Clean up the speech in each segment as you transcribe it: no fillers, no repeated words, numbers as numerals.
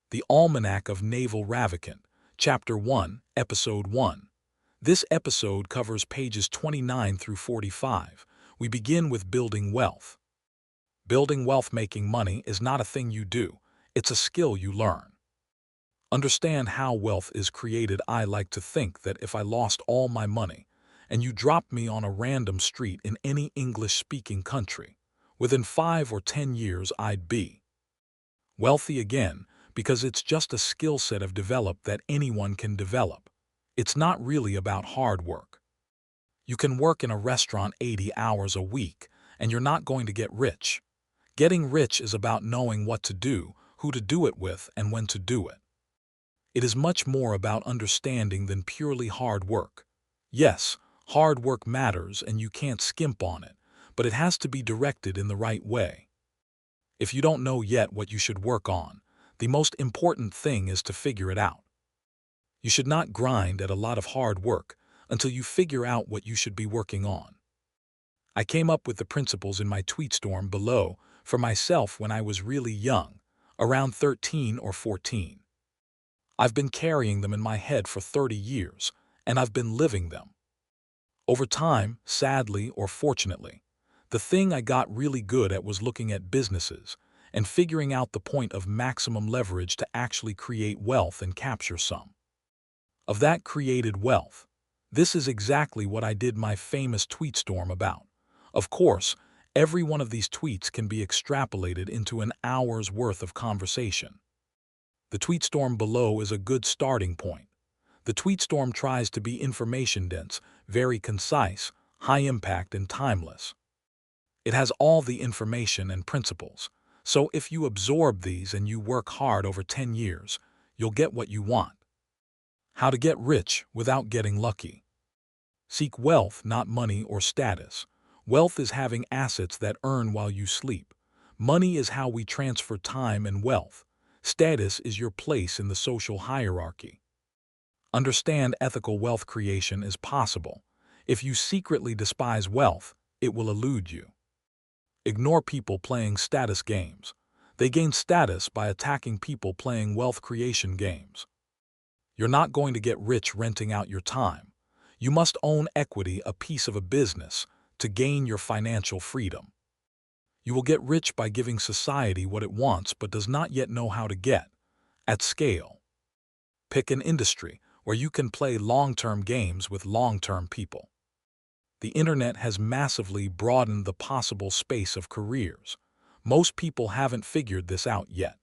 The Almanack of Naval Ravikant, Chapter 1, Episode 1. This episode covers pages 29 through 45. We begin with building wealth. Building wealth, making money, is not a thing you do. It's a skill you learn. Understand how wealth is created. I like to think that if I lost all my money and you dropped me on a random street in any English-speaking country, within 5 or 10 years I'd be wealthy again, because it's just a skill set I've developed that anyone can develop. It's not really about hard work. You can work in a restaurant 80 hours a week, and you're not going to get rich. Getting rich is about knowing what to do, who to do it with, and when to do it. It is much more about understanding than purely hard work. Yes, hard work matters and you can't skimp on it, but it has to be directed in the right way. If you don't know yet what you should work on, the most important thing is to figure it out. You should not grind at a lot of hard work until you figure out what you should be working on. I came up with the principles in my tweet storm below for myself when I was really young, around 13 or 14. I've been carrying them in my head for 30 years, and I've been living them. Over time, sadly or fortunately, the thing I got really good at was looking at businesses and figuring out the point of maximum leverage to actually create wealth and capture some of that created wealth. This is exactly what I did my famous tweet storm about. Of course, every one of these tweets can be extrapolated into an hour's worth of conversation. The tweet storm below is a good starting point. The tweet storm tries to be information-dense, very concise, high-impact, and timeless. It has all the information and principles. So if you absorb these and you work hard over 10 years, you'll get what you want. How to get rich without getting lucky. Seek wealth, not money or status. Wealth is having assets that earn while you sleep. Money is how we transfer time and wealth. Status is your place in the social hierarchy. Understand ethical wealth creation is possible. If you secretly despise wealth, it will elude you. Ignore people playing status games. They gain status by attacking people playing wealth creation games. You're not going to get rich renting out your time. You must own equity, a piece of a business, to gain your financial freedom. You will get rich by giving society what it wants but does not yet know how to get, at scale. Pick an industry where you can play long-term games with long-term people. The internet has massively broadened the possible space of careers. Most people haven't figured this out yet.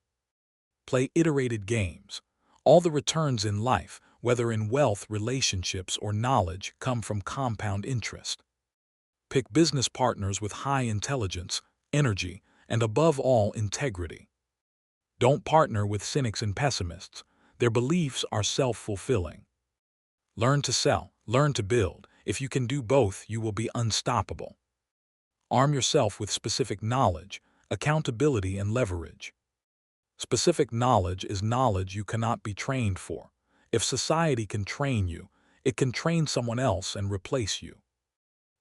Play iterated games. All the returns in life, whether in wealth, relationships, or knowledge, come from compound interest. Pick business partners with high intelligence, energy, and above all, integrity. Don't partner with cynics and pessimists. Their beliefs are self-fulfilling. Learn to sell, learn to build. If you can do both, you will be unstoppable. Arm yourself with specific knowledge, accountability, and leverage. Specific knowledge is knowledge you cannot be trained for. If society can train you, it can train someone else and replace you.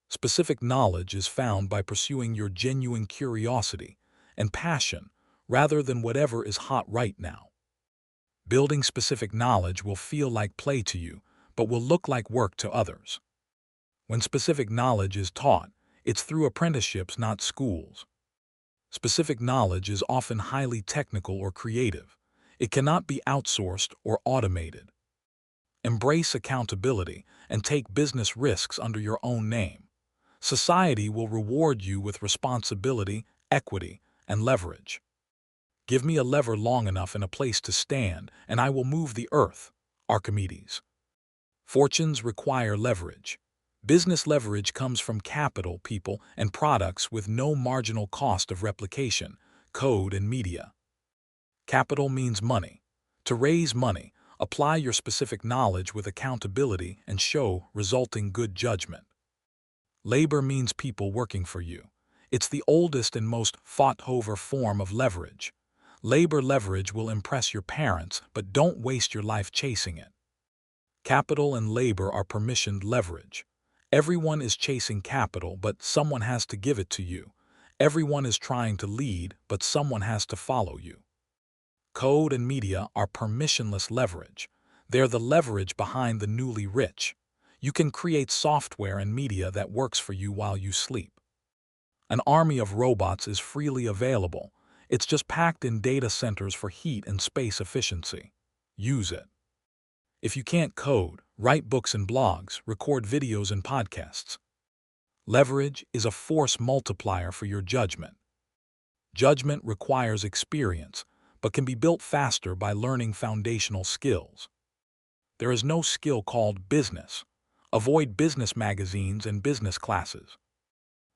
Specific knowledge is found by pursuing your genuine curiosity and passion rather than whatever is hot right now. Building specific knowledge will feel like play to you, but will look like work to others. When specific knowledge is taught, it's through apprenticeships, not schools. Specific knowledge is often highly technical or creative. It cannot be outsourced or automated. Embrace accountability and take business risks under your own name. Society will reward you with responsibility, equity, and leverage. Give me a lever long enough and a place to stand, and I will move the earth. Archimedes. Fortunes require leverage. Business leverage comes from capital, people, and products with no marginal cost of replication, code, and media. Capital means money. To raise money, apply your specific knowledge with accountability and show resulting good judgment. Labor means people working for you. It's the oldest and most fought-over form of leverage. Labor leverage will impress your parents, but don't waste your life chasing it. Capital and labor are permissioned leverage. Everyone is chasing capital, but someone has to give it to you. Everyone is trying to lead, but someone has to follow you. Code and media are permissionless leverage. They're the leverage behind the newly rich. You can create software and media that works for you while you sleep. An army of robots is freely available. It's just packed in data centers for heat and space efficiency. Use it. If you can't code, write books and blogs, record videos and podcasts. Leverage is a force multiplier for your judgment. Judgment requires experience, but can be built faster by learning foundational skills. There is no skill called business. Avoid business magazines and business classes.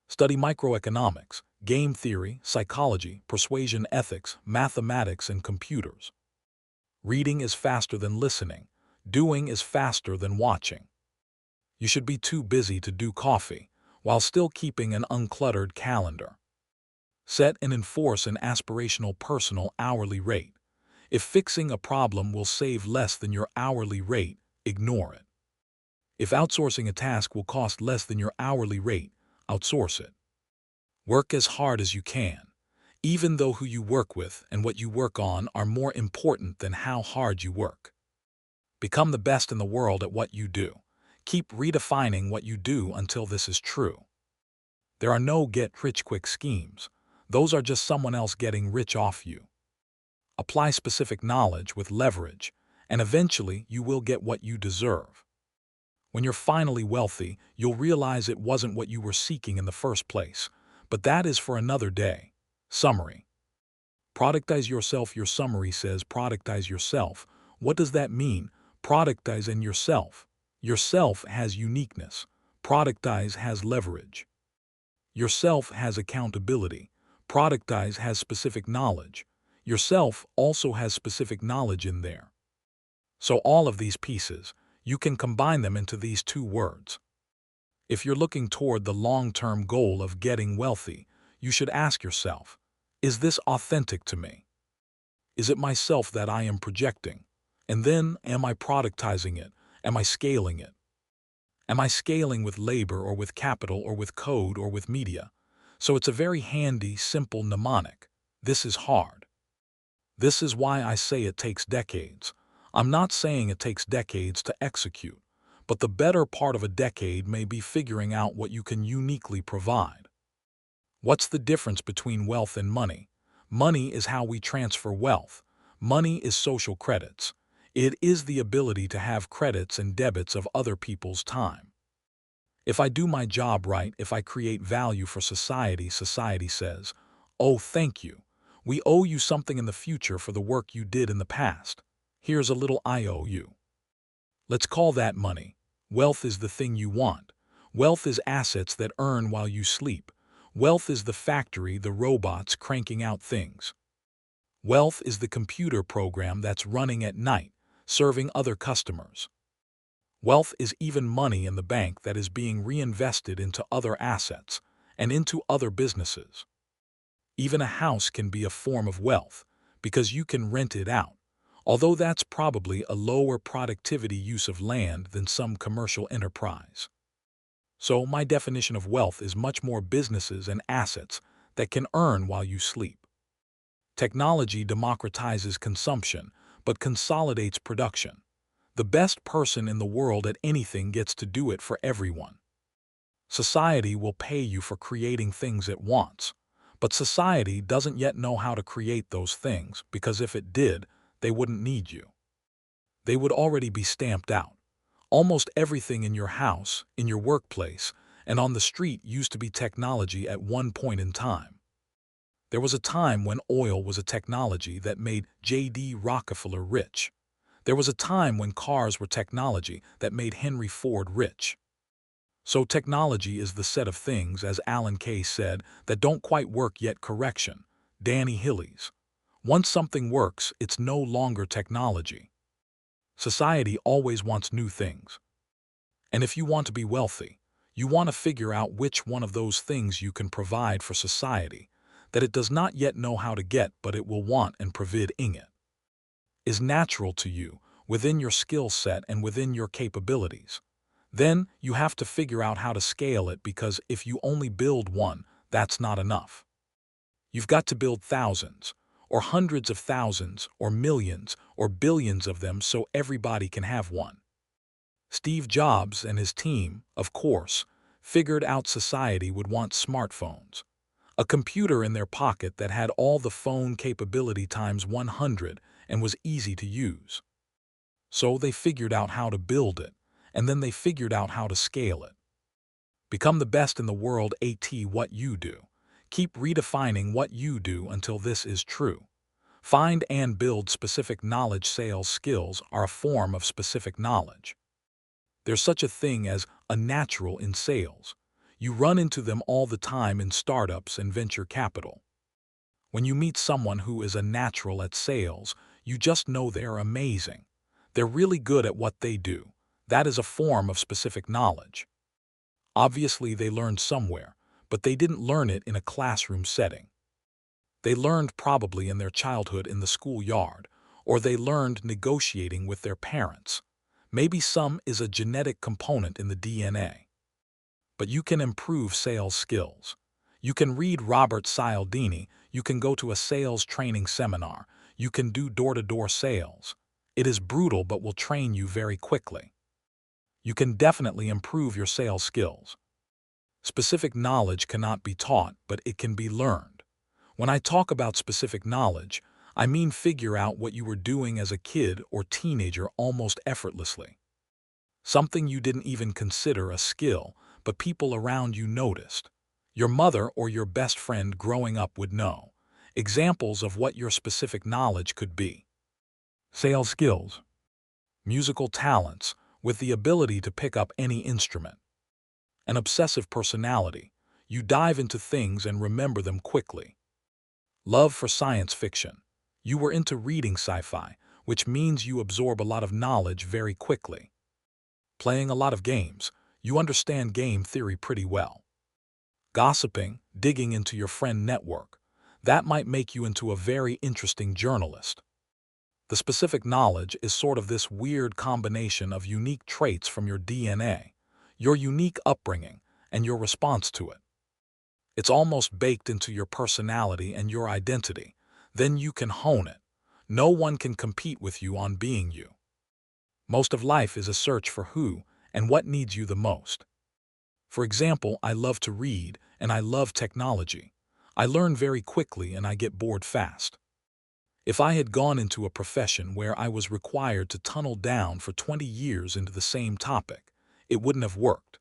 Study microeconomics, game theory, psychology, persuasion ethics, mathematics, and computers. Reading is faster than listening. Doing is faster than watching. You should be too busy to do coffee, while still keeping an uncluttered calendar. Set and enforce an aspirational personal hourly rate. If fixing a problem will save less than your hourly rate, ignore it. If outsourcing a task will cost less than your hourly rate, outsource it. Work as hard as you can, even though who you work with and what you work on are more important than how hard you work. Become the best in the world at what you do. Keep redefining what you do until this is true. There are no get-rich-quick schemes. Those are just someone else getting rich off you. Apply specific knowledge with leverage, and eventually you will get what you deserve. When you're finally wealthy, you'll realize it wasn't what you were seeking in the first place, but that is for another day. Summary. Productize yourself. Your summary says productize yourself. What does that mean? Productize in yourself. Yourself has uniqueness. Productize has leverage. Yourself has accountability. Productize has specific knowledge. Yourself also has specific knowledge in there. So all of these pieces, you can combine them into these two words. If you're looking toward the long-term goal of getting wealthy, you should ask yourself, is this authentic to me? Is it myself that I am projecting? And then, am I productizing it? Am I scaling it? Am I scaling with labor or with capital or with code or with media? So it's a very handy, simple mnemonic. This is hard. This is why I say it takes decades. I'm not saying it takes decades to execute, but the better part of a decade may be figuring out what you can uniquely provide. What's the difference between wealth and money? Money is how we transfer wealth. Money is social credits. It is the ability to have credits and debits of other people's time. If I do my job right, if I create value for society, society says, "Oh, thank you. We owe you something in the future for the work you did in the past. Here's a little IOU." Let's call that money. Wealth is the thing you want. Wealth is assets that earn while you sleep. Wealth is the factory, the robots cranking out things. Wealth is the computer program that's running at night, serving other customers. Wealth is even money in the bank that is being reinvested into other assets and into other businesses. Even a house can be a form of wealth because you can rent it out, although that's probably a lower productivity use of land than some commercial enterprise. So my definition of wealth is much more businesses and assets that can earn while you sleep. Technology democratizes consumption, but consolidates production. The best person in the world at anything gets to do it for everyone. Society will pay you for creating things it wants, but society doesn't yet know how to create those things because if it did, they wouldn't need you. They would already be stamped out. Almost everything in your house, in your workplace, and on the street used to be technology at one point in time. There was a time when oil was a technology that made J.D. Rockefeller rich. There was a time when cars were technology that made Henry Ford rich. So technology is the set of things, as Alan Kay said, that don't quite work yet. Correction. Danny Hillies. Once something works, it's no longer technology. Society always wants new things. And if you want to be wealthy, you want to figure out which one of those things you can provide for society that it does not yet know how to get but it will want and providing it is natural to you, within your skill set and within your capabilities. Then you have to figure out how to scale it because if you only build one, that's not enough. You've got to build thousands, or hundreds of thousands, or millions, or billions of them so everybody can have one. Steve Jobs and his team, of course, figured out society would want smartphones, a computer in their pocket that had all the phone capability times 100 and was easy to use. So they figured out how to build it, and then they figured out how to scale it. Become the best in the world at what you do. Keep redefining what you do until this is true. Find and build specific knowledge. Sales skills are a form of specific knowledge. There's such a thing as a natural in sales. You run into them all the time in startups and venture capital. When you meet someone who is a natural at sales, you just know they're amazing. They're really good at what they do. That is a form of specific knowledge. Obviously, they learned somewhere, but they didn't learn it in a classroom setting. They learned probably in their childhood in the schoolyard, or they learned negotiating with their parents. Maybe some is a genetic component in the DNA. But you can improve sales skills. You can read Robert Cialdini, you can go to a sales training seminar, you can do door-to-door sales. It is brutal but will train you very quickly. You can definitely improve your sales skills. Specific knowledge cannot be taught, but it can be learned. When I talk about specific knowledge, I mean figure out what you were doing as a kid or teenager almost effortlessly. Something you didn't even consider a skill, but people around you noticed. Your mother or your best friend growing up would know. Examples of what your specific knowledge could be. Sales skills. Musical talents, with the ability to pick up any instrument. An obsessive personality. You dive into things and remember them quickly. Love for science fiction. You were into reading sci-fi, which means you absorb a lot of knowledge very quickly. Playing a lot of games. You understand game theory pretty well. Gossiping, digging into your friend network. That might make you into a very interesting journalist. The specific knowledge is sort of this weird combination of unique traits from your DNA, your unique upbringing, and your response to it. It's almost baked into your personality and your identity. Then you can hone it. No one can compete with you on being you. Most of life is a search for who and what needs you the most. For example, I love to read and I love technology. I learn very quickly and I get bored fast. If I had gone into a profession where I was required to tunnel down for 20 years into the same topic, it wouldn't have worked.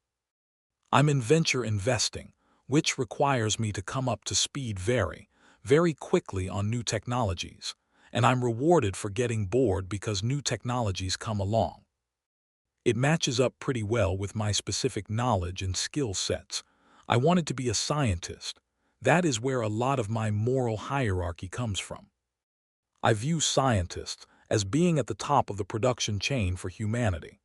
I'm in venture investing, which requires me to come up to speed very, very quickly on new technologies, and I'm rewarded for getting bored because new technologies come along. It matches up pretty well with my specific knowledge and skill sets. I wanted to be a scientist. That is where a lot of my moral hierarchy comes from. I view scientists as being at the top of the production chain for humanity.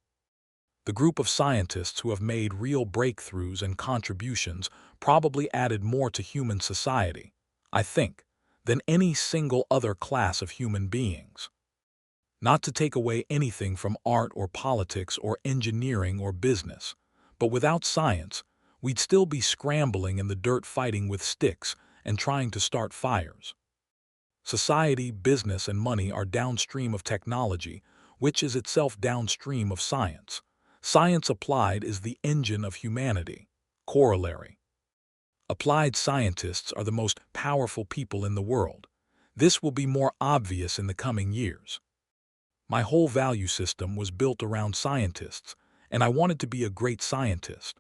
The group of scientists who have made real breakthroughs and contributions probably added more to human society, I think, than any single other class of human beings. Not to take away anything from art or politics or engineering or business, but without science, we'd still be scrambling in the dirt fighting with sticks and trying to start fires. Society, business, and money are downstream of technology, which is itself downstream of science. Science applied is the engine of humanity. Corollary. Applied scientists are the most powerful people in the world. This will be more obvious in the coming years. My whole value system was built around scientists, and I wanted to be a great scientist.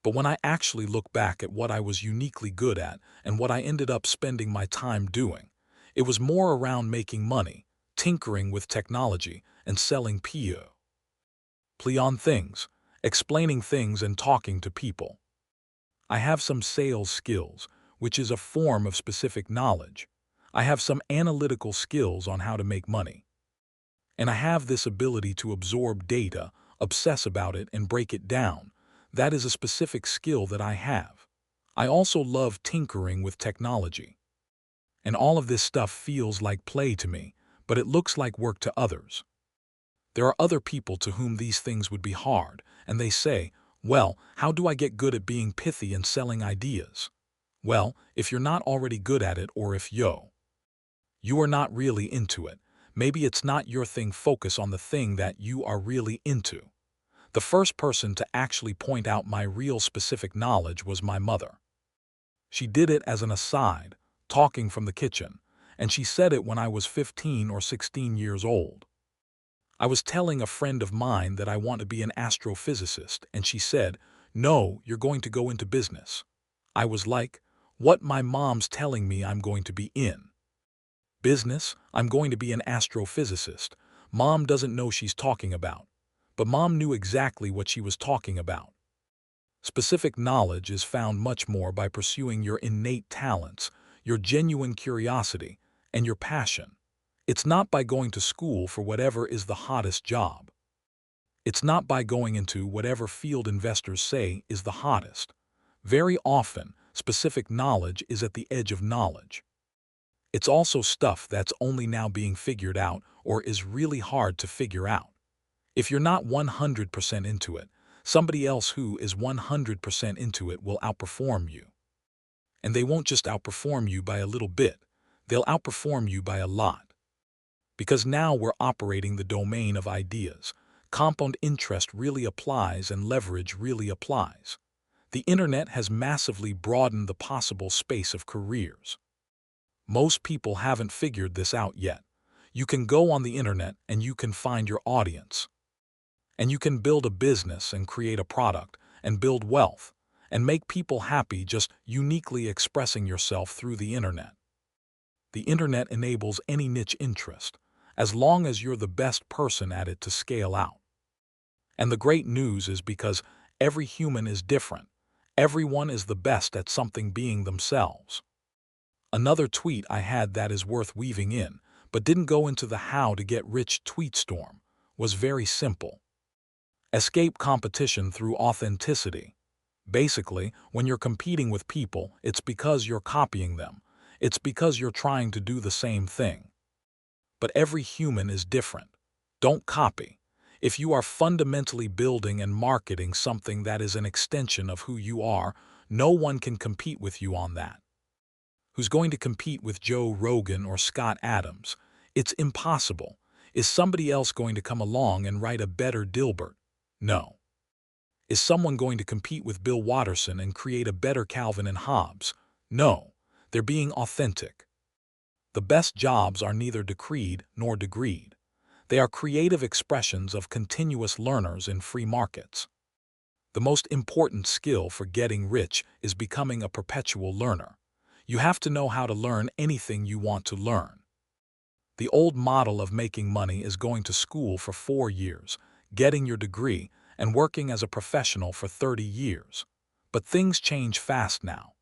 But when I actually look back at what I was uniquely good at and what I ended up spending my time doing, it was more around making money, tinkering with technology, and selling play on things, explaining things and talking to people. I have some sales skills, which is a form of specific knowledge. I have some analytical skills on how to make money. And I have this ability to absorb data, obsess about it, and break it down. That is a specific skill that I have. I also love tinkering with technology. And all of this stuff feels like play to me, but it looks like work to others. There are other people to whom these things would be hard, and they say, well, how do I get good at being pithy and selling ideas? Well, if you're not already good at it or if You are not really into it. Maybe it's not your thing. Focus on the thing that you are really into. The first person to actually point out my real specific knowledge was my mother. She did it as an aside, talking from the kitchen, and she said it when I was 15 or 16 years old. I was telling a friend of mine that I want to be an astrophysicist, and she said, "No, you're going to go into business." I was like, "What? My mom's telling me I'm going to be in business? I'm going to be an astrophysicist. Mom doesn't know she's talking about." But Mom knew exactly what she was talking about. Specific knowledge is found much more by pursuing your innate talents, your genuine curiosity, and your passion. It's not by going to school for whatever is the hottest job. It's not by going into whatever field investors say is the hottest. Very often, specific knowledge is at the edge of knowledge. It's also stuff that's only now being figured out or is really hard to figure out. If you're not 100% into it, somebody else who is 100% into it will outperform you. And they won't just outperform you by a little bit, they'll outperform you by a lot. Because now we're operating the domain of ideas. Compound interest really applies and leverage really applies. The internet has massively broadened the possible space of careers. Most people haven't figured this out yet. You can go on the internet and you can find your audience. And you can build a business and create a product and build wealth and make people happy just uniquely expressing yourself through the internet. The internet enables any niche interest, as long as you're the best person at it to scale out. And the great news is because every human is different, everyone is the best at something being themselves. Another tweet I had that is worth weaving in, but didn't go into the how to get rich tweet storm, was very simple. Escape competition through authenticity. Basically, when you're competing with people, it's because you're copying them. It's because you're trying to do the same thing. But every human is different. Don't copy. If you are fundamentally building and marketing something that is an extension of who you are, no one can compete with you on that. Who's going to compete with Joe Rogan or Scott Adams? It's impossible. Is somebody else going to come along and write a better Dilbert? No. Is someone going to compete with Bill Watterson and create a better Calvin and Hobbes? No. They're being authentic. The best jobs are neither decreed nor degreed. They are creative expressions of continuous learners in free markets. The most important skill for getting rich is becoming a perpetual learner. You have to know how to learn anything you want to learn. The old model of making money is going to school for 4 years, getting your degree, and working as a professional for 30 years. But things change fast now.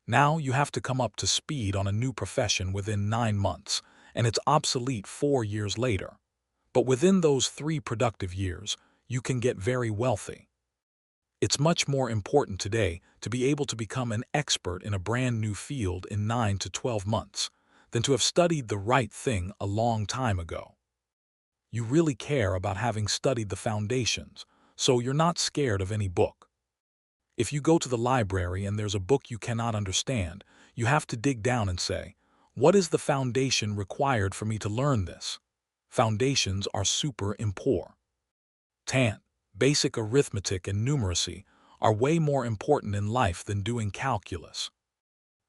Now you have to come up to speed on a new profession within 9 months, and it's obsolete 4 years later. But within those 3 productive years, you can get very wealthy. It's much more important today to be able to become an expert in a brand new field in 9 to 12 months than to have studied the right thing a long time ago. You really care about having studied the foundations, so you're not scared of any book. If you go to the library and there's a book you cannot understand, you have to dig down and say, what is the foundation required for me to learn this? Foundations are super important. Basic arithmetic and numeracy are way more important in life than doing calculus.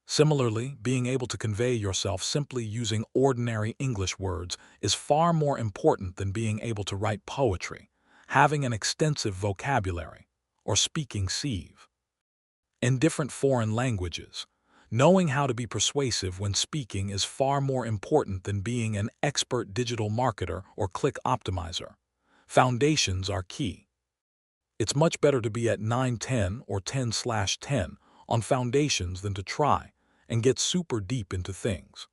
Similarly, being able to convey yourself simply using ordinary English words is far more important than being able to write poetry, having an extensive vocabulary, or speaking sieve. In different foreign languages, knowing how to be persuasive when speaking is far more important than being an expert digital marketer or click optimizer. Foundations are key. It's much better to be at 9-10 or 10/10 on foundations than to try and get super deep into things.